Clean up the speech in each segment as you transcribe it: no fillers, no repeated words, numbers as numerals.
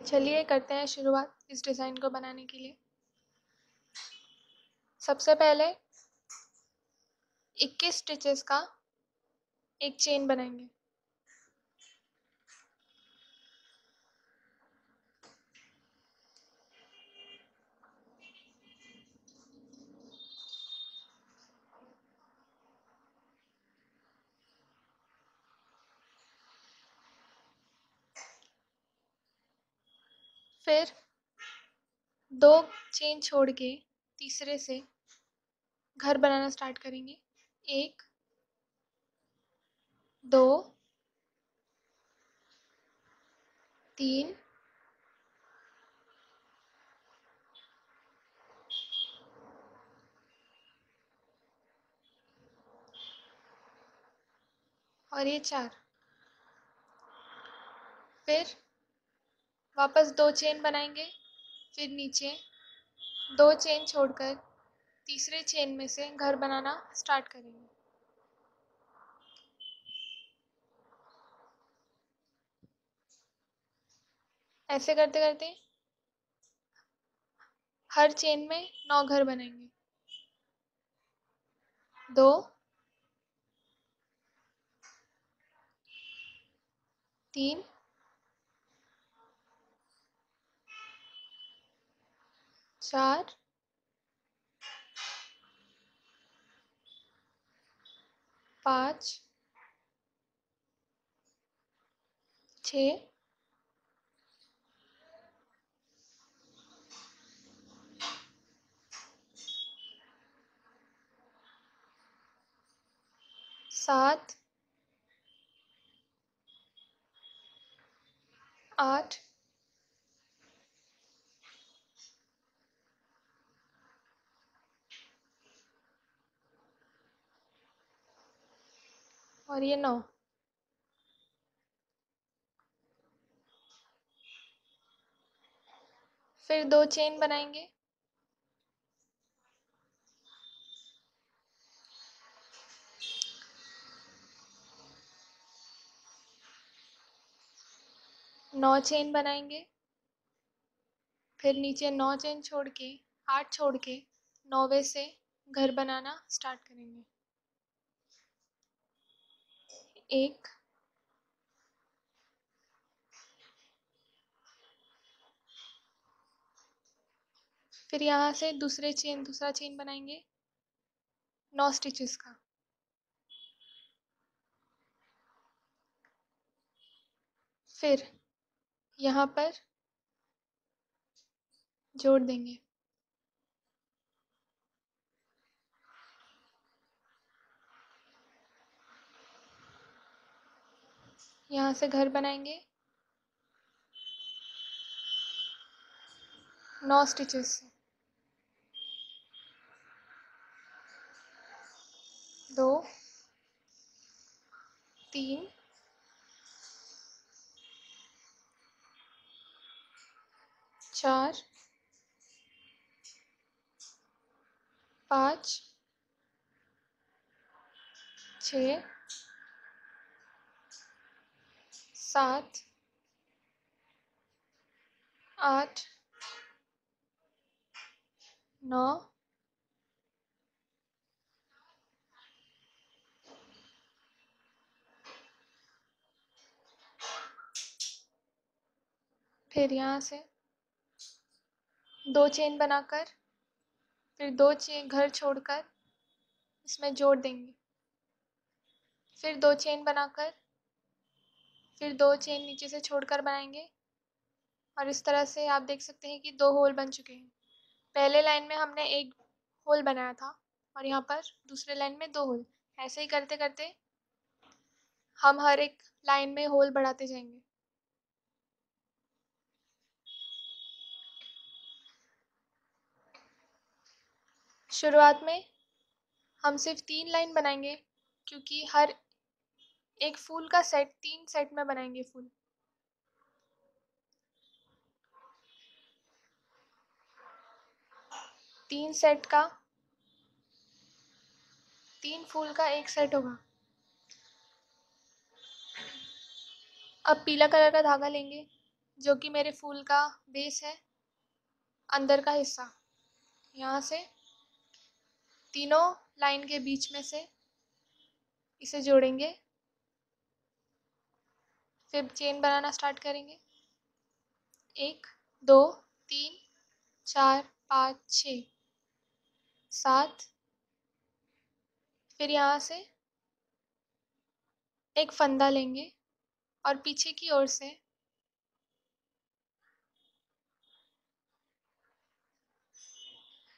चलिए करते हैं शुरुआत इस डिज़ाइन को बनाने के लिए। सबसे पहले 21 स्टिचेस का एक चेन बनाएंगे। फिर 2 चेन छोड़ के तीसरे से घर बनाना स्टार्ट करेंगे। 1 2 3 और ये 4। फिर वापस 2 चेन बनाएंगे। फिर नीचे 2 चेन छोड़कर तीसरे चेन में से घर बनाना स्टार्ट करेंगे। ऐसे करते करते हर चेन में 9 घर बनाएंगे। 2 3 4 5 6 7 8 और ये 9। फिर 2 चेन बनाएंगे। नौ चेन बनाएंगे। फिर नीचे 9 चेन छोड़ के 8 छोड़ के 9वें से घर बनाना स्टार्ट करेंगे। 1 फिर यहाँ से दूसरा चेन बनाएंगे 9 स्टिचेस का। फिर यहाँ पर जोड़ देंगे। यहाँ से घर बनाएंगे 9 स्टिचेस से। 2 3 4 5 6 7 8 9 फिर यहाँ से 2 चेन बनाकर फिर 2 चेन घर छोड़कर इसमें जोड़ देंगे। फिर 2 चेन बनाकर फिर 2 चेन नीचे से छोड़कर बनाएंगे और इस तरह से आप देख सकते हैं कि 2 होल बन चुके हैं। पहले लाइन में हमने एक होल बनाया था और यहाँ पर दूसरे लाइन में 2 होल। ऐसे ही करते करते हम हर एक लाइन में होल बढ़ाते जाएंगे। शुरुआत में हम सिर्फ 3 लाइन बनाएंगे क्योंकि हर एक फूल का सेट 3 सेट में बनाएंगे फूल। तीन सेट का 3 फूल का एक सेट होगा। अब पीला कलर का धागा लेंगे जो कि मेरे फूल का बेस है, अंदर का हिस्सा। यहाँ से तीनों लाइन के बीच में से इसे जोड़ेंगे, फिर चेन बनाना स्टार्ट करेंगे। 1 2 3 4 5 6 7। फिर यहाँ से एक फंदा लेंगे और पीछे की ओर से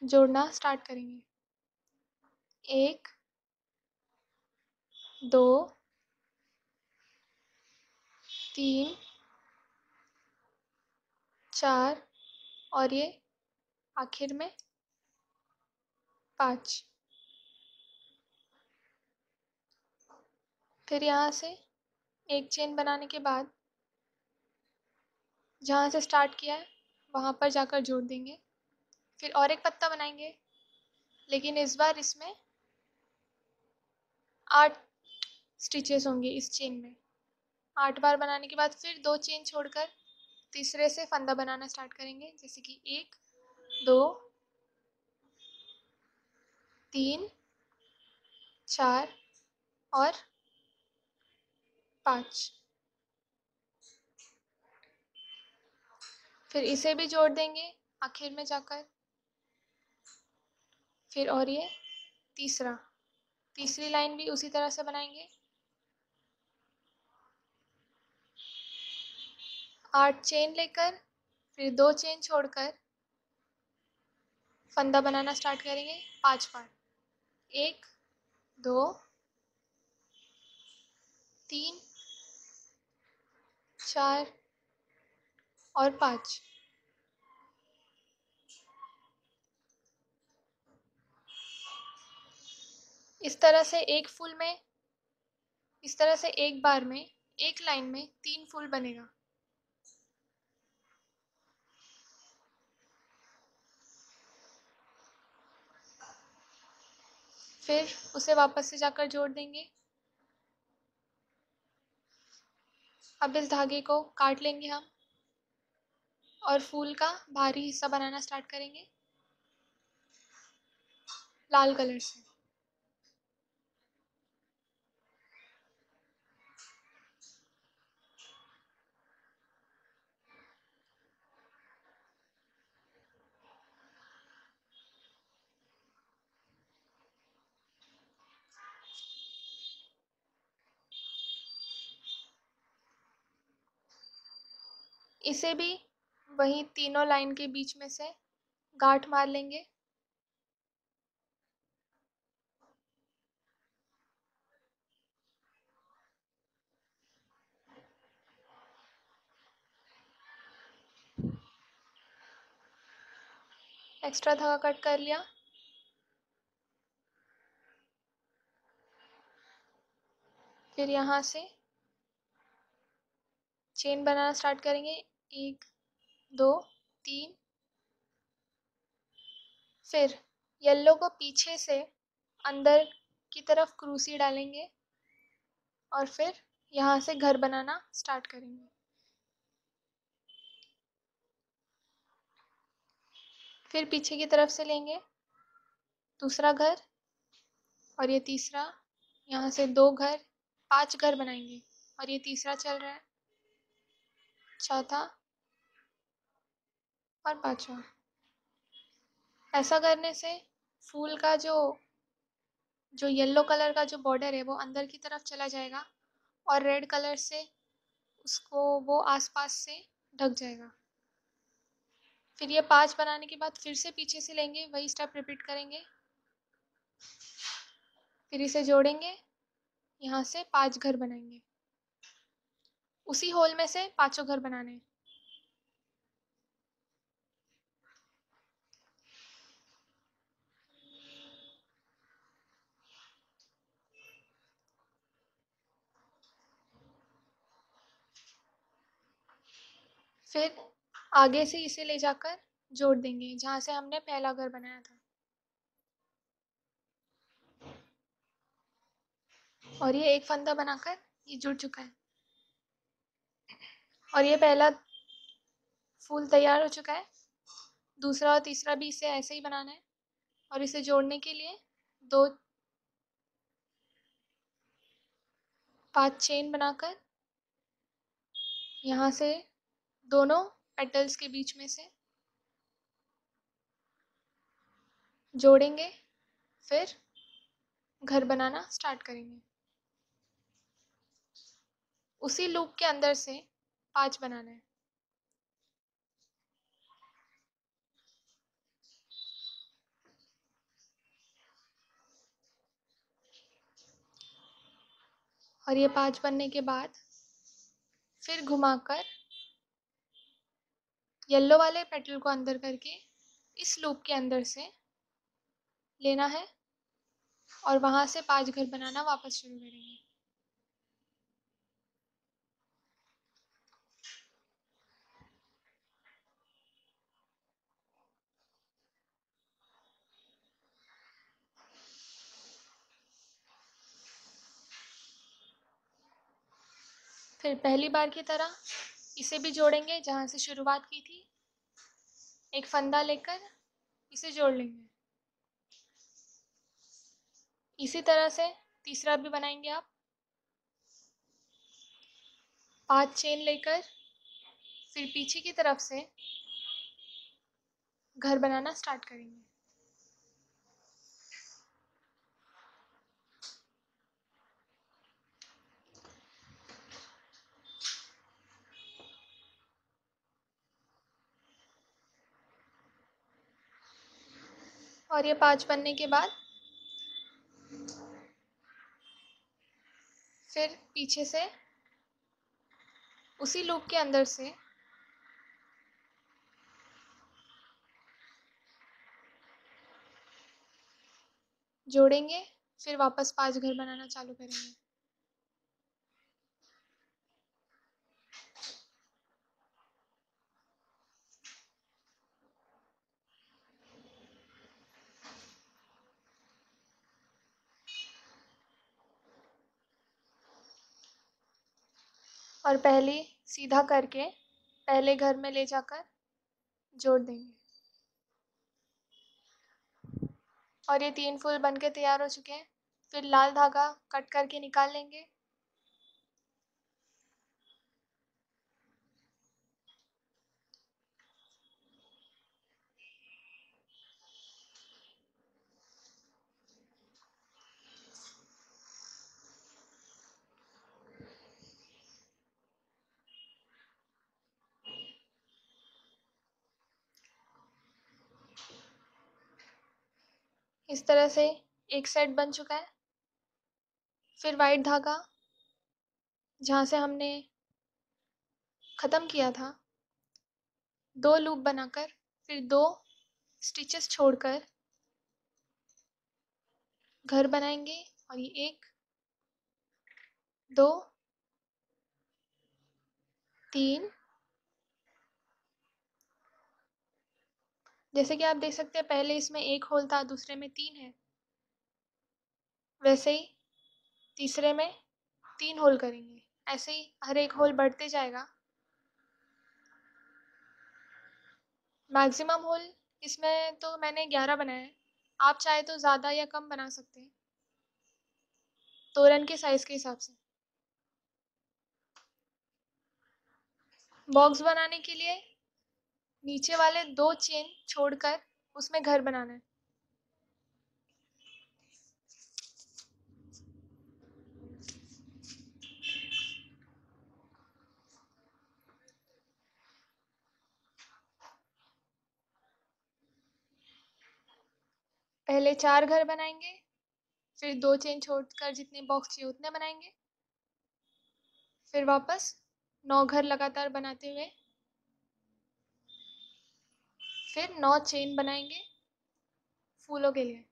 जोड़ना स्टार्ट करेंगे। 1 2 3 4 और ये आखिर में 5। फिर यहाँ से एक चेन बनाने के बाद जहाँ से स्टार्ट किया है वहाँ पर जाकर जोड़ देंगे। फिर और एक पत्ता बनाएंगे, लेकिन इस बार इसमें 8 स्टिचेस होंगे इस चेन में। 8 बार बनाने के बाद फिर 2 चेन छोड़कर तीसरे से फंदा बनाना स्टार्ट करेंगे, जैसे कि 1 2 3 4 और 5। फिर इसे भी जोड़ देंगे आखिर में जाकर। फिर और ये तीसरी लाइन भी उसी तरह से बनाएंगे। 8 चेन लेकर फिर 2 चेन छोड़कर फंदा बनाना स्टार्ट करेंगे 5 बार। 1 2 3 4 और 5। इस तरह से एक बार में एक लाइन में 3 फूल बनेगा। फिर उसे वापस से जाकर जोड़ देंगे। अब इस धागे को काट लेंगे हम और फूल का बाहरी हिस्सा बनाना स्टार्ट करेंगे लाल कलर से। इसे भी वही तीनों लाइन के बीच में से गांठ मार लेंगे। एक्स्ट्रा धागा कट कर लिया। फिर यहाँ से चेन बनाना स्टार्ट करेंगे 1 2 3। फिर येलो को पीछे से अंदर की तरफ क्रूसी डालेंगे और फिर यहाँ से घर बनाना स्टार्ट करेंगे। फिर पीछे की तरफ से लेंगे दूसरा घर और ये तीसरा। यहाँ से 2 घर 5 घर बनाएंगे और ये तीसरा चल रहा है, चौथा और 5वां। ऐसा करने से फूल का जो येलो कलर का जो बॉर्डर है वो अंदर की तरफ चला जाएगा और रेड कलर से उसको वो आसपास से ढक जाएगा। फिर ये 5 बनाने के बाद फिर से पीछे से लेंगे, वही स्टेप रिपीट करेंगे। फिर इसे जोड़ेंगे, यहाँ से 5 घर बनाएंगे। उसी होल में से 5 घर बनाने हैं। फिर आगे से इसे ले जाकर जोड़ देंगे जहाँ से हमने पहला घर बनाया था। और ये एक फंदा बनाकर ये जुड़ चुका है। और ये पहला फूल तैयार हो चुका है। दूसरा और तीसरा भी इसे ऐसे ही बनाना है और इसे जोड़ने के लिए 5 चेन बनाकर यहाँ से दोनों पेटल्स के बीच में से जोड़ेंगे, फिर घर बनाना स्टार्ट करेंगे। उसी लूप के अंदर से 5 बनाना है। और ये 5 बनने के बाद फिर घुमाकर येलो वाले पेटल को अंदर करके इस लूप के अंदर से लेना है और वहां से 5 घर बनाना वापस शुरू करेंगे। फिर पहली बार की तरह इसे भी जोड़ेंगे जहां से शुरुआत की थी। एक फंदा लेकर इसे जोड़ लेंगे। इसी तरह से तीसरा भी बनाएंगे आप। 5 चेन लेकर फिर पीछे की तरफ से घर बनाना स्टार्ट करेंगे। और ये 5 बनने के बाद फिर पीछे से उसी लूप के अंदर से जोड़ेंगे, फिर वापस 5 घर बनाना चालू करेंगे। और पहले सीधा करके पहले घर में ले जाकर जोड़ देंगे। और ये 3 फूल बनके तैयार हो चुके हैं। फिर लाल धागा कट करके निकाल लेंगे। इस तरह से एक सेट बन चुका है। फिर वाइट धागा जहाँ से हमने ख़त्म किया था, 2 लूप बनाकर फिर 2 स्टिचेस छोड़कर घर बनाएंगे। और ये 1 2 3, जैसे कि आप देख सकते हैं पहले इसमें 1 होल था, दूसरे में 3 है। वैसे ही तीसरे में 3 होल करेंगे। ऐसे ही हर एक होल बढ़ते जाएगा। मैक्सिमम होल इसमें तो मैंने 11 बनाए हैं। आप चाहे तो ज़्यादा या कम बना सकते हैं, तोरण के साइज़ के हिसाब से। बॉक्स बनाने के लिए नीचे वाले 2 चेन छोड़कर उसमें घर बनाना है। पहले 4 घर बनाएंगे, फिर 2 चेन छोड़कर जितने बॉक्स चाहिए उतने बनाएंगे। फिर वापस 9 घर लगातार बनाते हुए फिर 9 चेन बनाएंगे फूलों के लिए।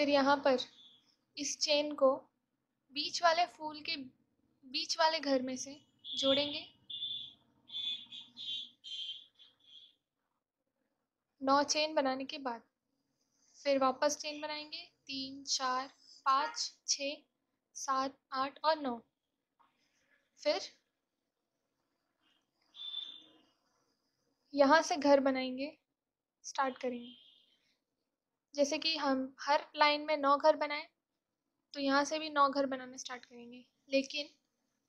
फिर यहाँ पर इस चेन को बीच वाले फूल के बीच वाले घर में से जोड़ेंगे। 9 चेन बनाने के बाद फिर वापस चेन बनाएंगे 3 4 5 6 7 8 और 9। फिर यहाँ से घर बनाएंगे, स्टार्ट करेंगे। जैसे कि हम हर लाइन में 9 घर बनाए, तो यहाँ से भी 9 घर बनाना स्टार्ट करेंगे, लेकिन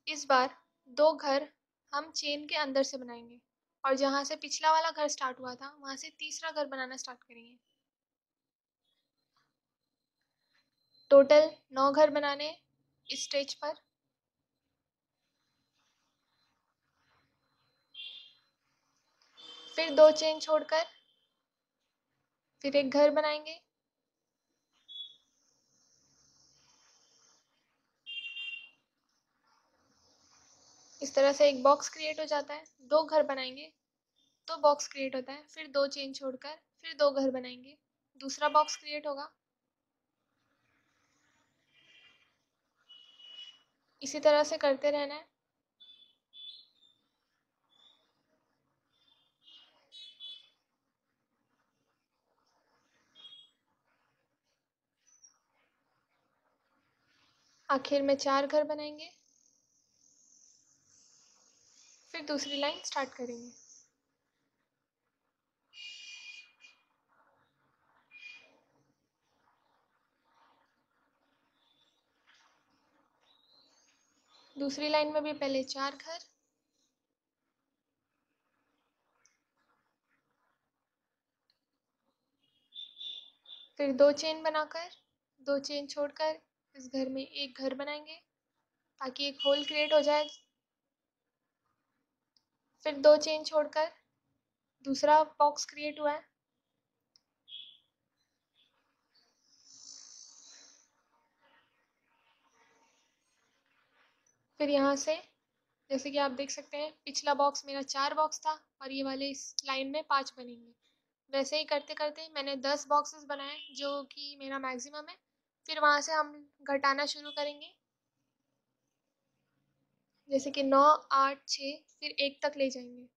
इस बार 2 घर हम चेन के अंदर से बनाएंगे और जहाँ से पिछला वाला घर स्टार्ट हुआ था वहाँ से तीसरा घर बनाना स्टार्ट करेंगे। टोटल 9 घर बनाने इस स्टेज पर। फिर 2 चेन छोड़कर फिर एक घर बनाएंगे। इस तरह से एक बॉक्स क्रिएट हो जाता है। 2 घर बनाएंगे तो बॉक्स क्रिएट होता है। फिर 2 चेन छोड़कर फिर 2 घर बनाएंगे, दूसरा बॉक्स क्रिएट होगा। इसी तरह से करते रहना है। आखिर में 4 घर बनाएंगे, फिर दूसरी लाइन स्टार्ट करेंगे। दूसरी लाइन में भी पहले 4 घर, फिर 2 चेन बनाकर 2 चेन छोड़कर इस घर में एक घर बनाएंगे ताकि एक होल क्रिएट हो जाए। फिर 2 चेन छोड़कर दूसरा बॉक्स क्रिएट हुआ है। फिर यहाँ से जैसे कि आप देख सकते हैं, पिछला बॉक्स मेरा 4 बॉक्स था और ये वाले इस लाइन में 5 बनेंगे। वैसे ही करते करते मैंने 10 बॉक्सेस बनाए, जो कि मेरा मैक्सिमम है। फिर वहाँ से हम घटाना शुरू करेंगे, जैसे कि 9 8 6 फिर 1 तक ले जाएंगे।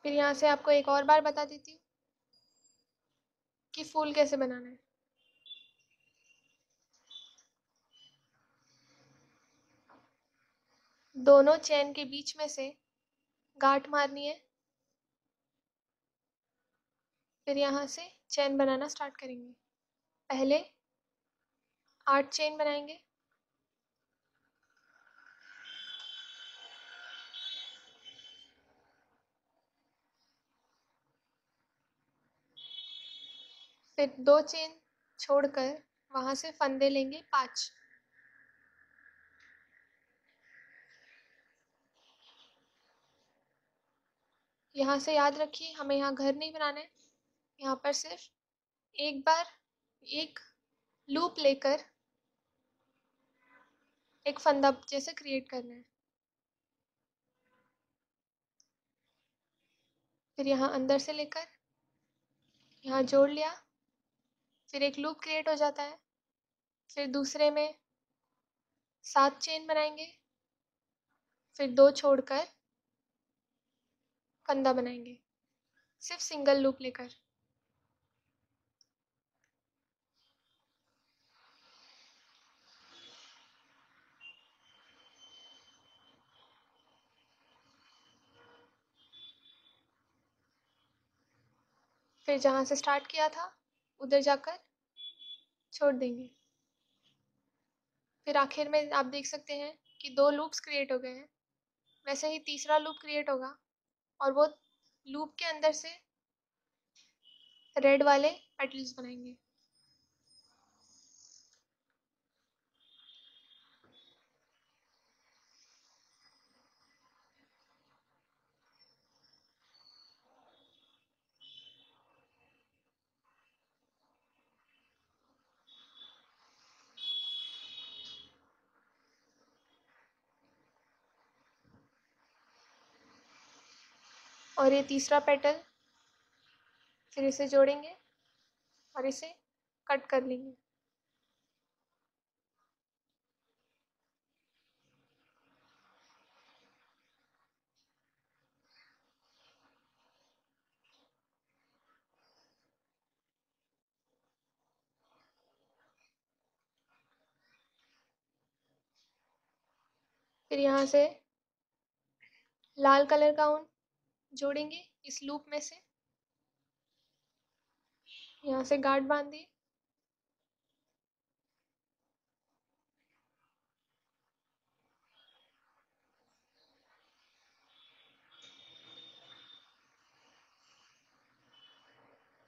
फिर यहाँ से आपको एक और बार बता देती हूँ कि फूल कैसे बनाना है। दोनों चेन के बीच में से गांठ मारनी है। फिर यहाँ से चेन बनाना स्टार्ट करेंगे। पहले 8 चेन बनाएंगे, फिर 2 चेन छोड़कर वहाँ से फंदे लेंगे 5। यहाँ से याद रखिए, हमें यहाँ घर नहीं बनाना है। यहाँ पर सिर्फ एक बार एक लूप लेकर एक फंदा जैसे क्रिएट करना है। फिर यहाँ अंदर से लेकर यहाँ जोड़ लिया, फिर एक लूप क्रिएट हो जाता है। फिर दूसरे में 7 चेन बनाएंगे, फिर 2 छोड़कर फंदा बनाएंगे, सिर्फ सिंगल लूप लेकर। फिर जहाँ से स्टार्ट किया था उधर जाकर छोड़ देंगे। फिर आखिर में आप देख सकते हैं कि 2 लूप्स क्रिएट हो गए हैं। वैसे ही तीसरा लूप क्रिएट होगा और वो लूप के अंदर से रेड वाले पेटल्स बनाएंगे। और ये तीसरा पेटल, फिर इसे जोड़ेंगे और इसे कट कर लेंगे। फिर यहाँ से लाल कलर का ऊन जोड़ेंगे इस लूप में से, यहाँ से गांठ बांध दिए।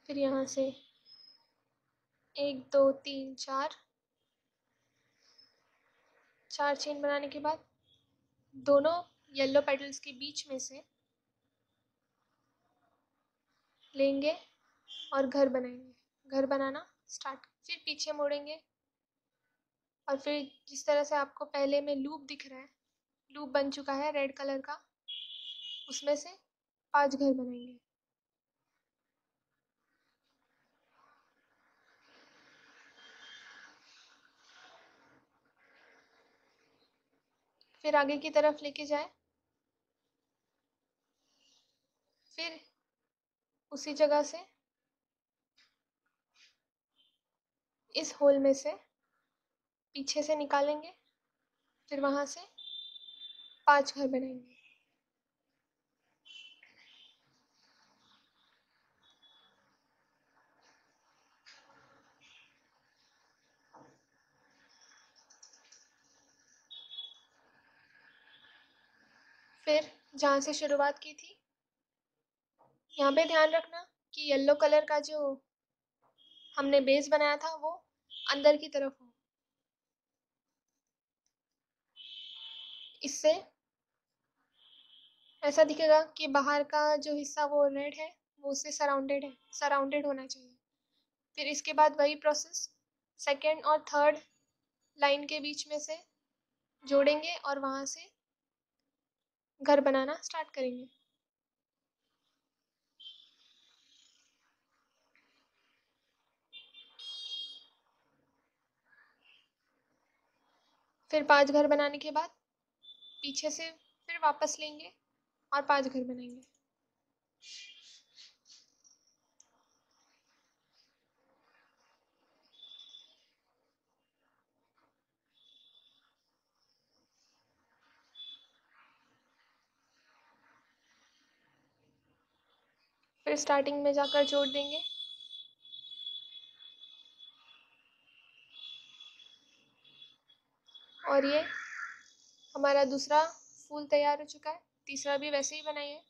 फिर यहाँ से 1 2 3 4 चेन बनाने के बाद दोनों येलो पेटल्स के बीच में से लेंगे और घर बनाएंगे। घर बनाना स्टार्ट, फिर पीछे मोड़ेंगे और फिर जिस तरह से आपको पहले में लूप दिख रहा है, लूप बन चुका है रेड कलर का, उसमें से 5 घर बनाएंगे। फिर आगे की तरफ लेके जाए, फिर उसी जगह से इस होल में से पीछे से निकालेंगे, फिर वहाँ से 5 घर बनाएंगे। फिर जहाँ से शुरुआत की थी, यहाँ पे ध्यान रखना कि येलो कलर का जो हमने बेस बनाया था वो अंदर की तरफ हो। इससे ऐसा दिखेगा कि बाहर का जो हिस्सा वो रेड है, वो उससे सराउंडेड होना चाहिए। फिर इसके बाद वही प्रोसेस सेकेंड और थर्ड लाइन के बीच में से जोड़ेंगे और वहाँ से घर बनाना स्टार्ट करेंगे। फिर 5 घर बनाने के बाद पीछे से फिर वापस लेंगे और 5 घर बनाएंगे। फिर स्टार्टिंग में जाकर जोड़ देंगे। और ये हमारा दूसरा फूल तैयार हो चुका है, तीसरा भी वैसे ही बनाइए।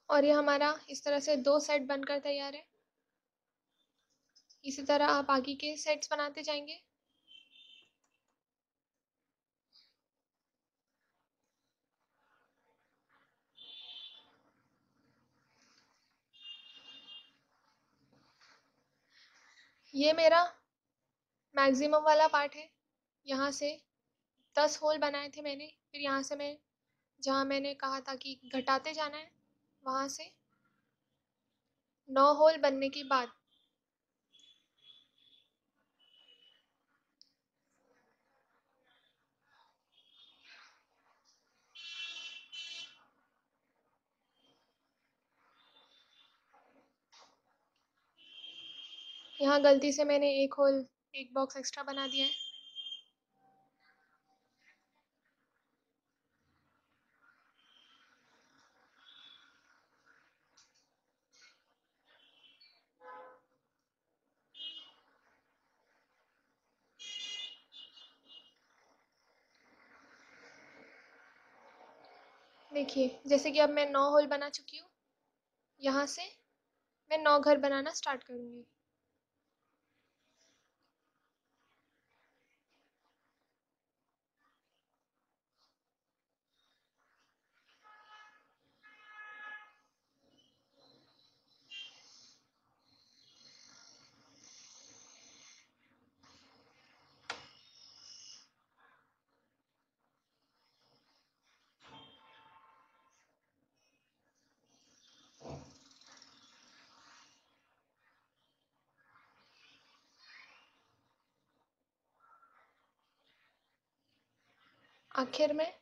और ये हमारा इस तरह से 2 सेट बनकर तैयार है। इसी तरह आप आगे के सेट्स बनाते जाएंगे। ये मेरा मैक्सिमम वाला पार्ट है। यहाँ से 10 होल बनाए थे मैंने, फिर यहाँ से मैं जहाँ मैंने कहा था कि घटाते जाना है, वहाँ से 9 होल बनने के बाद यहाँ गलती से मैंने एक बॉक्स एक्स्ट्रा बना दिया है। देखिए, जैसे कि अब मैं 9 होल बना चुकी हूँ। यहाँ से मैं 9 घर बनाना स्टार्ट करूँगी। आखिर में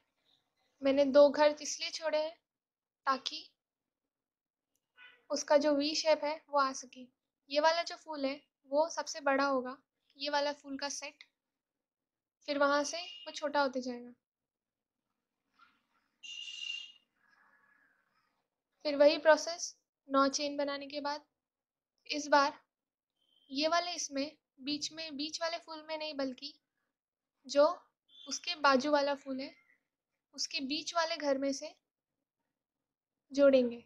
मैंने 2 घर इसलिए छोड़े हैं ताकि उसका जो वी शेप है वो आ सके। ये वाला जो फूल है वो सबसे बड़ा होगा, ये वाला फूल का सेट, फिर वहाँ से वो छोटा होते जाएगा। फिर वही प्रोसेस 9 चेन बनाने के बाद इस बार ये वाले इसमें बीच वाले फूल में नहीं, बल्कि जो उसके बाजू वाला फूल है उसके बीच वाले घर में से जोड़ेंगे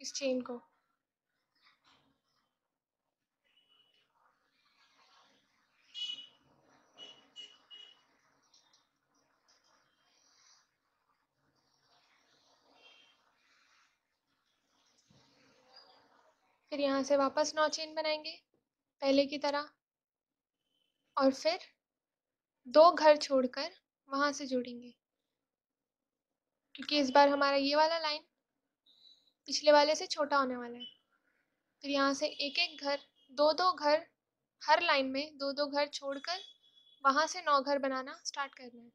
इस चेन को। फिर यहाँ से वापस 9 चेन बनाएंगे पहले की तरह, और फिर 2 घर छोड़कर वहाँ से जोड़ेंगे, क्योंकि इस बार हमारा ये वाला लाइन पिछले वाले से छोटा होने वाला है। फिर यहाँ से एक एक घर, 2-2 घर, हर लाइन में 2-2 घर छोड़कर वहाँ से 9 घर बनाना स्टार्ट करना है।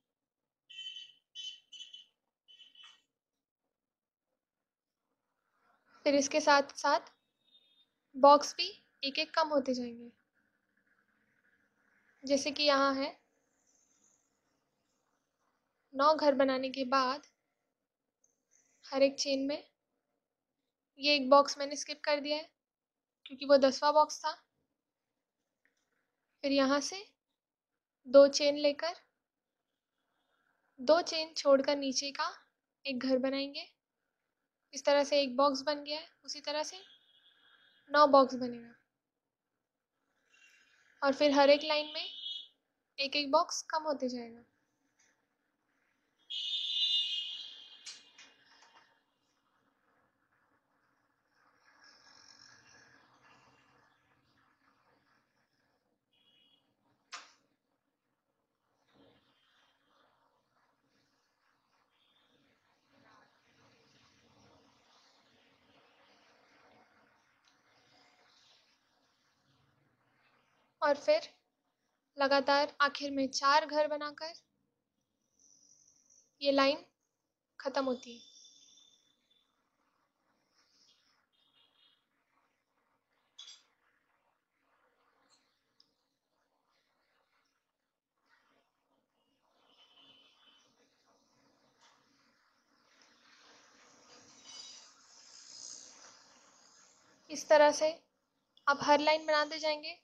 फिर इसके साथ साथ बॉक्स भी एक एक कम होते जाएंगे, जैसे कि यहाँ है 9 घर बनाने के बाद हर एक चेन में ये एक बॉक्स मैंने स्किप कर दिया है क्योंकि वो 10वां बॉक्स था। फिर यहाँ से 2 चेन लेकर 2 चेन छोड़कर नीचे का एक घर बनाएंगे। इस तरह से एक बॉक्स बन गया है, उसी तरह से 9 बॉक्स बनेगा, और फिर हर एक लाइन में एक एक बॉक्स कम होते जाएगा। और फिर लगातार आखिर में 4 घर बनाकर ये लाइन खत्म होती है। इस तरह से आप हर लाइन बनाते जाएंगे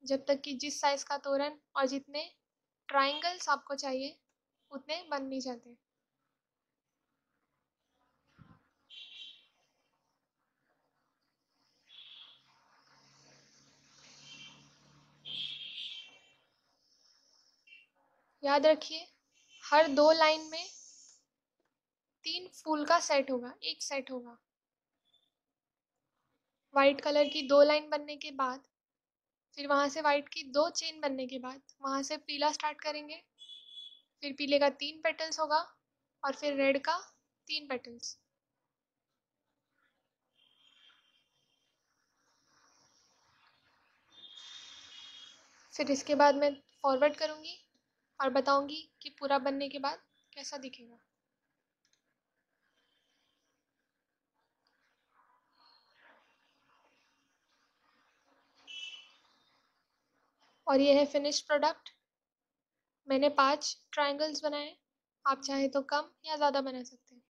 जब तक कि जिस साइज का तोरण और जितने ट्रायंगल्स आपको चाहिए उतने बन नहीं जाते। याद रखिए, हर 2 लाइन में 3 फूल का सेट होगा, एक सेट होगा। वाइट कलर की 2 लाइन बनने के बाद फिर वहाँ से वाइट की 2 चेन बनने के बाद वहाँ से पीला स्टार्ट करेंगे। फिर पीले का 3 पेटल्स होगा और फिर रेड का 3 पेटल्स। फिर इसके बाद मैं फॉरवर्ड करूँगी और बताऊँगी कि पूरा बनने के बाद कैसा दिखेगा। और ये है फिनिश्ड प्रोडक्ट। मैंने 5 ट्रायंगल्स बनाए, आप चाहे तो कम या ज़्यादा बना सकते हैं।